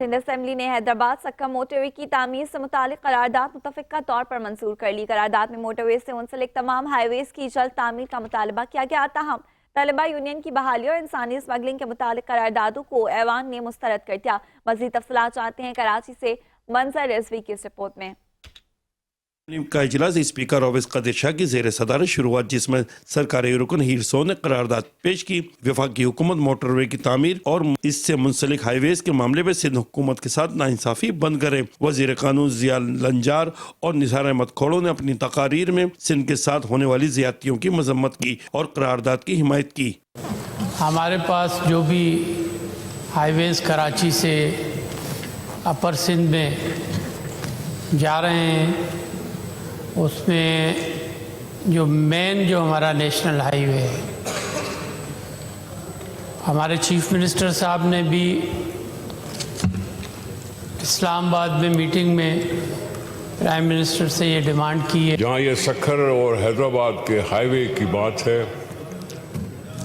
Sindh assembly نے حیدرآباد سکہ motor وے کی تعمیر سے متعلق قرارداد متفقہ طور پر منظور کر لی۔ قرارداد میں موٹر وے سے منسلک تمام ہائی ویز کی جلد تعمیر کا مطالبہ کیا گیا۔ تاہم طلبہ یونین کی بحالی اور انسانی اسمگلنگ کے متعلق قراردادوں کو ایوان نے مسترد کر دیا۔ مزید تفصیلات چاہتے ہیں کراچی سے منظر رضوی کی اس رپورٹ میں۔ کا اجلاس اسپیکر آفس قادر شاہ کی زیر صدارت شروع ہوا، جس میں سرکاری رکن ہیرسو نے قرارداد پیش کی۔ وفاقی حکومت موٹر وے کی تعمیر اور اس سے منسلک ہائی ویز کے معاملے میں سندھ حکومت کے ساتھ ناانصافی بند کرے۔ وزیر قانون ضیاء لنجار اور نثار احمد کھوڑو نے اپنی تقاریر میں سندھ کے ساتھ ہونے والی زیادتیوں کی مذمت کی اور قرارداد کی حمایت کی۔ ہمارے پاس جو بھی ہائی ویز کراچی سے اپر سندھ میں جا رہے ہیں، اس میں جو ہمارا نیشنل ہائی وے ہے، ہمارے چیف منسٹر صاحب نے بھی اسلام آباد میں میٹنگ میں پرائم منسٹر سے یہ ڈیمانڈ کی ہے۔ جہاں یہ سکھر اور حیدرآباد کے ہائی وے کی بات ہے،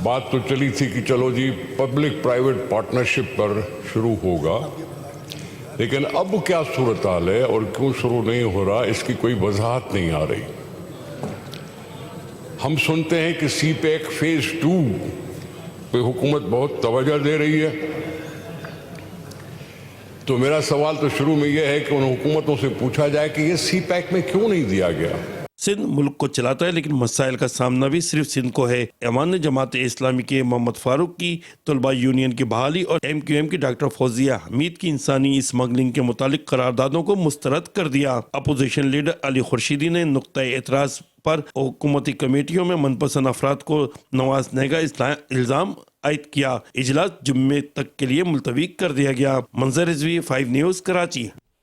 بات تو چلی تھی کہ چلو جی پبلک پرائیویٹ پارٹنرشپ پر شروع ہوگا، لیکن اب کیا صورتحال ہے اور کیوں شروع نہیں ہو رہا، اس کی کوئی وضاحت نہیں آ رہی۔ ہم سنتے ہیں کہ سی پیک فیز 2 پہ حکومت بہت توجہ دے رہی ہے، تو میرا سوال تو شروع میں یہ ہے کہ ان حکومتوں سے پوچھا جائے کہ یہ سی پیک میں کیوں نہیں دیا گیا۔ سندھ ملک کو چلاتا ہے، لیکن مسائل کا سامنا بھی صرف سندھ کو ہے۔ ایوان نے جماعت اسلامی کے محمد فاروق کی طلبہ یونین کی بحالی اور MQM کی ڈاکٹر فوزیہ حمید کی انسانی اسمگلنگ کے متعلق قراردادوں کو مسترد کر دیا۔ اپوزیشن لیڈر علی خورشیدی نے نقطۂ اعتراض پر حکومتی کمیٹیوں میں من پسند افراد کو نوازنے کا الزام عائد کیا۔ اجلاس جمعے تک کے لیے ملتوی کر دیا گیا۔ منظر رضوی، 5 نیوز، کراچی۔